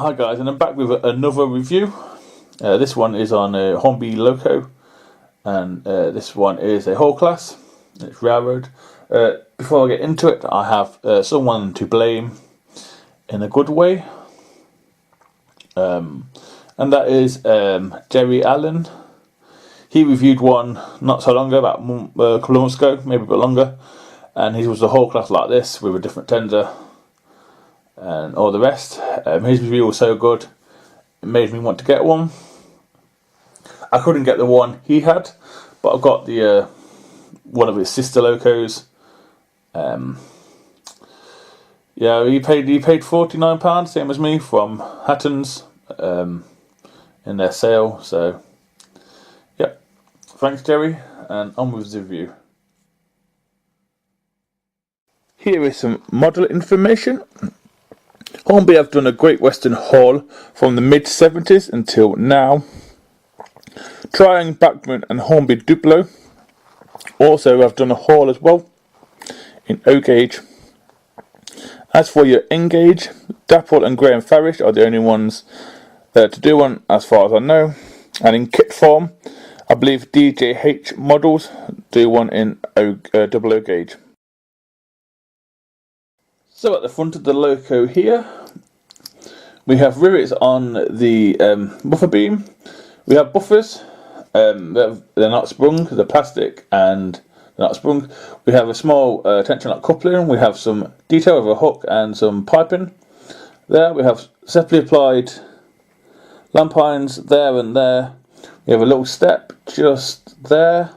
Hi guys, and I'm back with another review. This one is on Hornby Loco, and this one is a whole class. It's railroad. Before I get into it, I have someone to blame in a good way, and that is Jerry Allen. He reviewed one not so long ago, about a couple of months ago, maybe a bit longer, and his was a whole class like this with a different tender and all the rest. His review was so good, it made me want to get one. I couldn't get the one he had, but I've got the one of his sister locos. Yeah, he paid £49, same as me, from Hatton's in their sale. So, yeah, thanks Jerry, and on with the review. Here is some model information. Hornby have done a Great Western haul from the mid-70s until now. Triang, Bachman and Hornby Duplo also have done a haul as well in O gauge. As for your N gauge, Dapple and Graham Farish are the only ones to do one as far as I know. And in kit form, I believe DJH models do one in double O gauge. So at the front of the loco here, we have rivets on the buffer beam. We have buffers. They're not sprung, they're plastic and they're not sprung. We have a small tension lock coupling. We have some detail of a hook and some piping. There we have separately applied lampines there and there. We have a little step just there.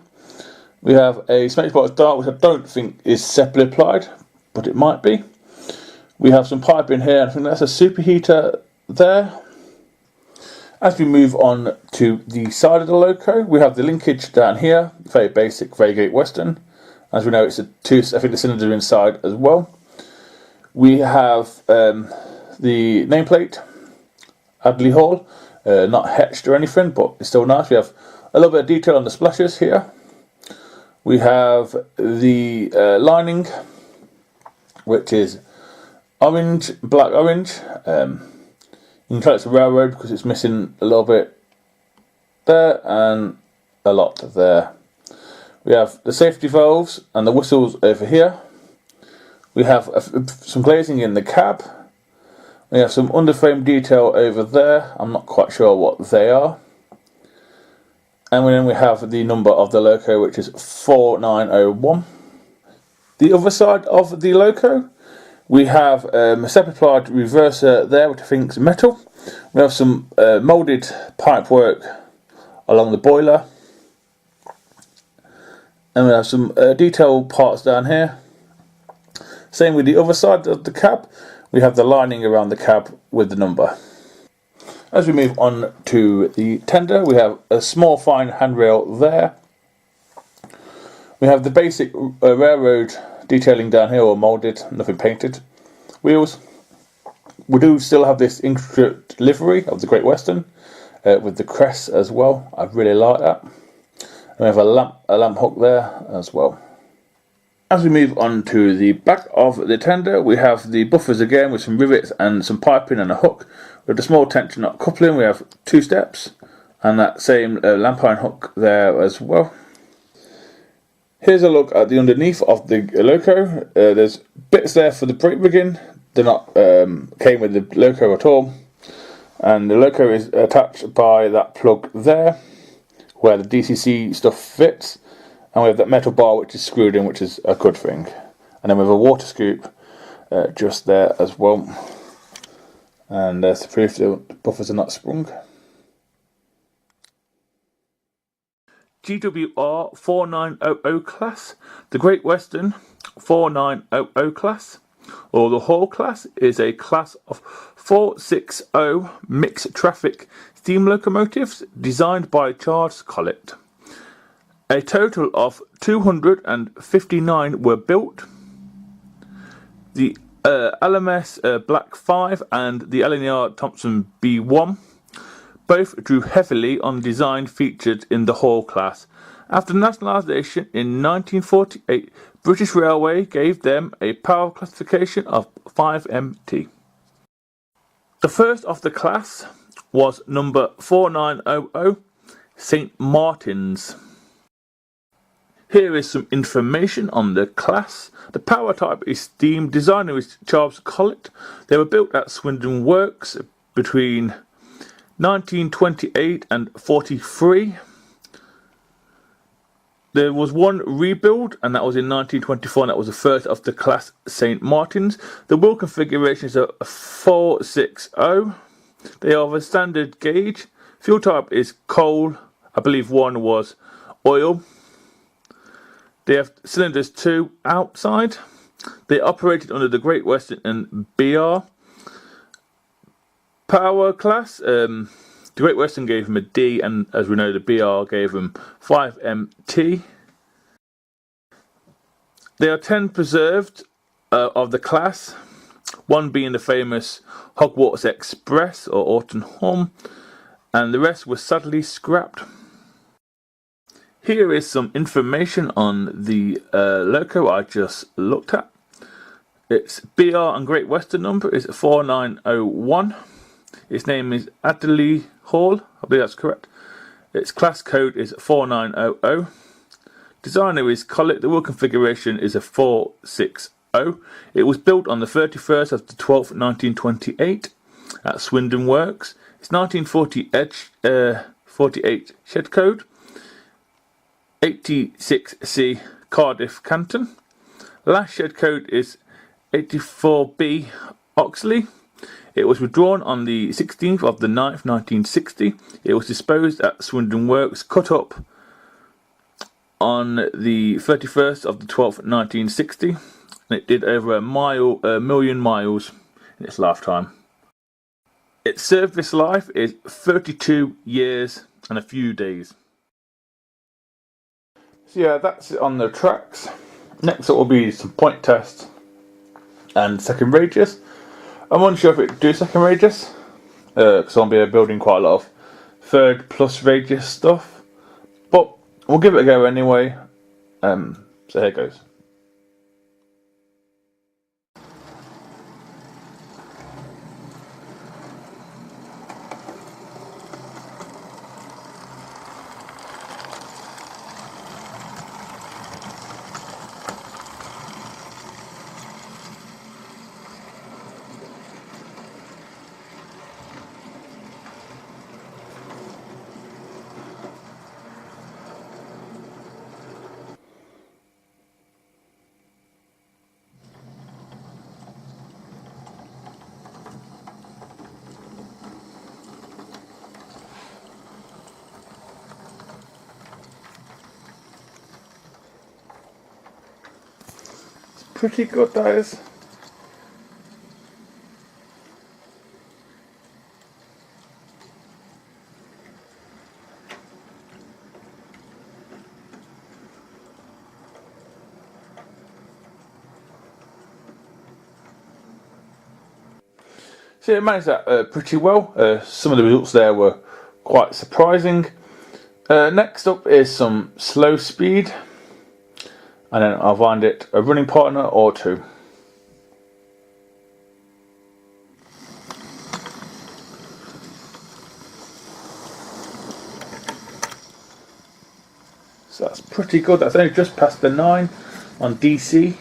We have a smash box dart, which I don't think is separately applied, but it might be. We have some piping here. I think that's a superheater there. As we move on to the side of the loco, we have the linkage down here. Very basic, very Great Western. As we know, it's I think the cylinder inside as well. We have the nameplate, Adderley Hall, not hatched or anything, but it's still nice. We have a little bit of detail on the splashes here. We have the lining, which is orange, black orange. You can tell it's a railroad because it's missing a little bit there and a lot there. We have the safety valves and the whistles over here. We have some glazing in the cab. We have some underframe detail over there. I'm not quite sure what they are. And then we have the number of the loco, which is 4901. The other side of the loco, we have a separate applied reverser there, which I think is metal. We have some moulded pipework along the boiler. And we have some detail parts down here. Same with the other side of the cab. We have the lining around the cab with the number. As we move on to the tender, we have a small fine handrail there. We have the basic railroad detailing down here, or moulded, nothing painted. Wheels. We do still have this intricate livery of the Great Western with the crest as well. I really like that. And we have a lamp hook there as well. As we move on to the back of the tender, we have the buffers again with some rivets and some piping and a hook. With the small tension knot coupling, we have 2 steps and that same lampine hook there as well. Here's a look at the underneath of the loco. There's bits there for the brake rigging. They're not came with the loco at all. And the loco is attached by that plug there, where the DCC stuff fits. And we have that metal bar which is screwed in, which is a good thing. And then we have a water scoop just there as well. And there's the proof the buffers are not sprung. GWR 4900 class, the Great Western 4900 class, or the Hall class, is a class of 460 mixed traffic steam locomotives designed by Charles Collett. A total of 259 were built. The LMS Black 5 and the LNR Thompson B1 both drew heavily on design featured in the Hall class. After nationalisation in 1948, British Railway gave them a power classification of 5MT. The first of the class was number 4900, St. Martin's. Here is some information on the class. The power type is steam. Designer is Charles Collett. They were built at Swindon Works between 1928 and 43. There was one rebuild, and that was in 1924, and that was the first of the class St. Martin's. The wheel configuration is a 460. They are of a standard gauge. Fuel type is coal. I believe one was oil. They have cylinders 2 outside. They operated under the Great Western and BR. Power class, the Great Western gave him a D, and as we know, the BR gave him 5MT. There are 10 preserved of the class, one being the famous Hogwarts Express or Orton Home, and the rest was sadly scrapped. Here is some information on the loco I just looked at. Its BR and Great Western number is 4901. Its name is Adderley Hall, I believe that's correct. Its class code is 4900. Designer is Collett. The wheel configuration is a 460. It was built on the 31st of the 12th, 1928 at Swindon Works. It's 1948 shed code. 86C Cardiff Canton. Last shed code is 84B Oxley. It was withdrawn on the 16th of the 9th, 1960. It was disposed at Swindon Works, cut up on the 31st of the 12th, 1960. And it did over a million miles in its lifetime. Its service life is 32 years and a few days. So yeah, that's it on the tracks. Next up will be some point tests and second radius. I'm unsure if it do second radius because I'll be building quite a lot of third plus radius stuff, but we'll give it a go anyway. So here goes. Pretty good, that is. So it managed that pretty well. Some of the results there were quite surprising. Next up is some slow speed, and then I'll find it a running partner or two. So that's pretty good. That's only just past the 9 on DC.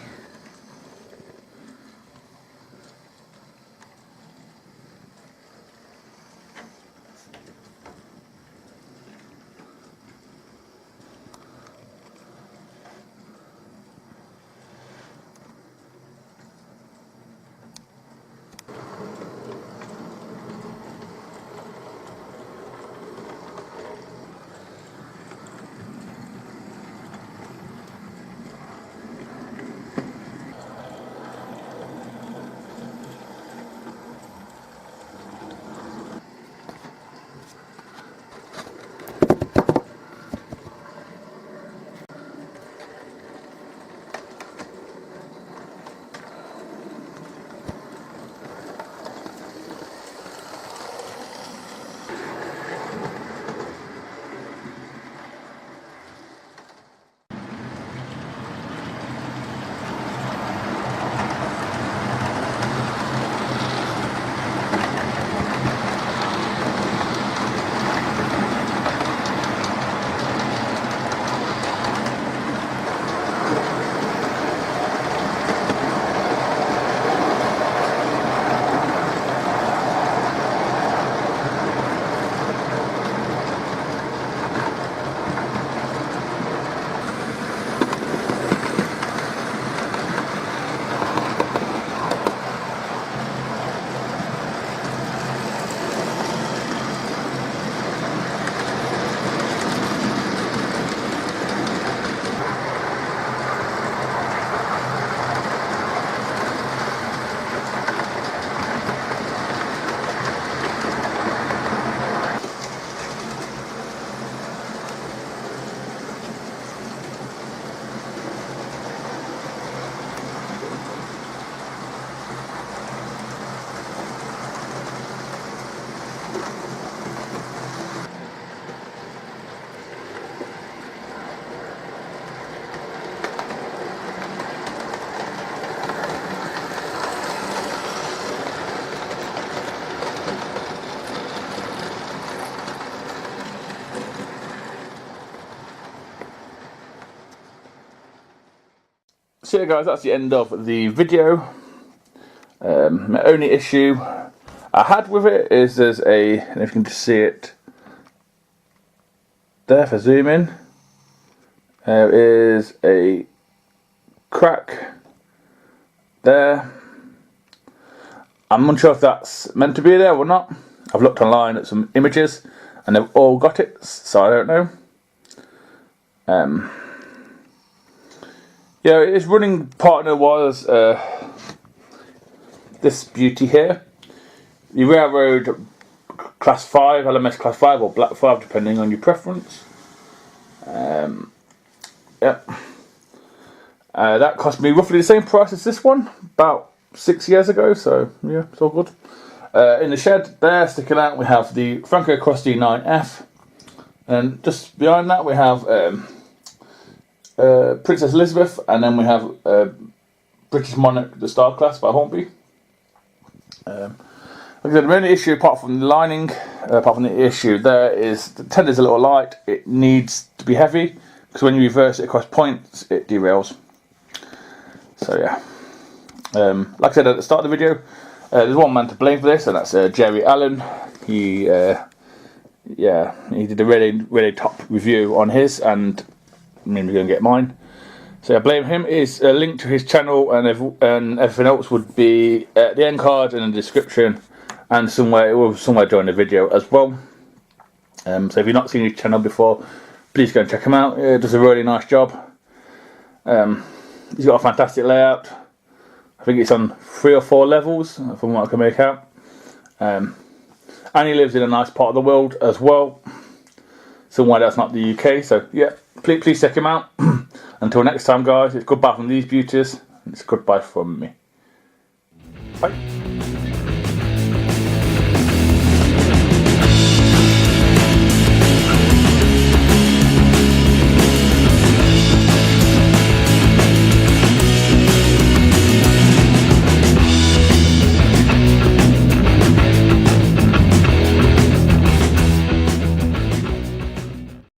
So yeah guys, that's the end of the video. My only issue I had with it is there's a, and if you can just see it there if I zoom in, there is a crack there. I'm unsure if that's meant to be there or not. I've looked online at some images and they've all got it, so I don't know. Yeah, its running partner was this beauty here, the Railroad Class 5, LMS Class 5 or Black 5 depending on your preference. That cost me roughly the same price as this one, about 6 years ago, so yeah, it's all good. In the shed there, sticking out, we have the Franco Cross D9F, and just behind that we have Princess Elizabeth, and then we have British Monarch, the Star Class by Hornby. Like I said, the only issue apart from the lining, apart from the issue there, is the tender's a little light. It needs to be heavy, because when you reverse it across points, it derails. So yeah. Like I said at the start of the video, there's one man to blame for this, and that's Jerry Allen. He did a really top review on his, and I'm going to get mine. So I blame him. Is a link to his channel and everything else would be at the end card and in the description, and somewhere during the video as well. So if you've not seen his channel before, please go and check him out. He does a really nice job. He's got a fantastic layout. I think it's on 3 or 4 levels from what I can make out. And he lives in a nice part of the world as well, somewhere that's not the UK. So yeah, please check him out. Until next time guys, it's goodbye from these beauties. It's goodbye from me. Bye.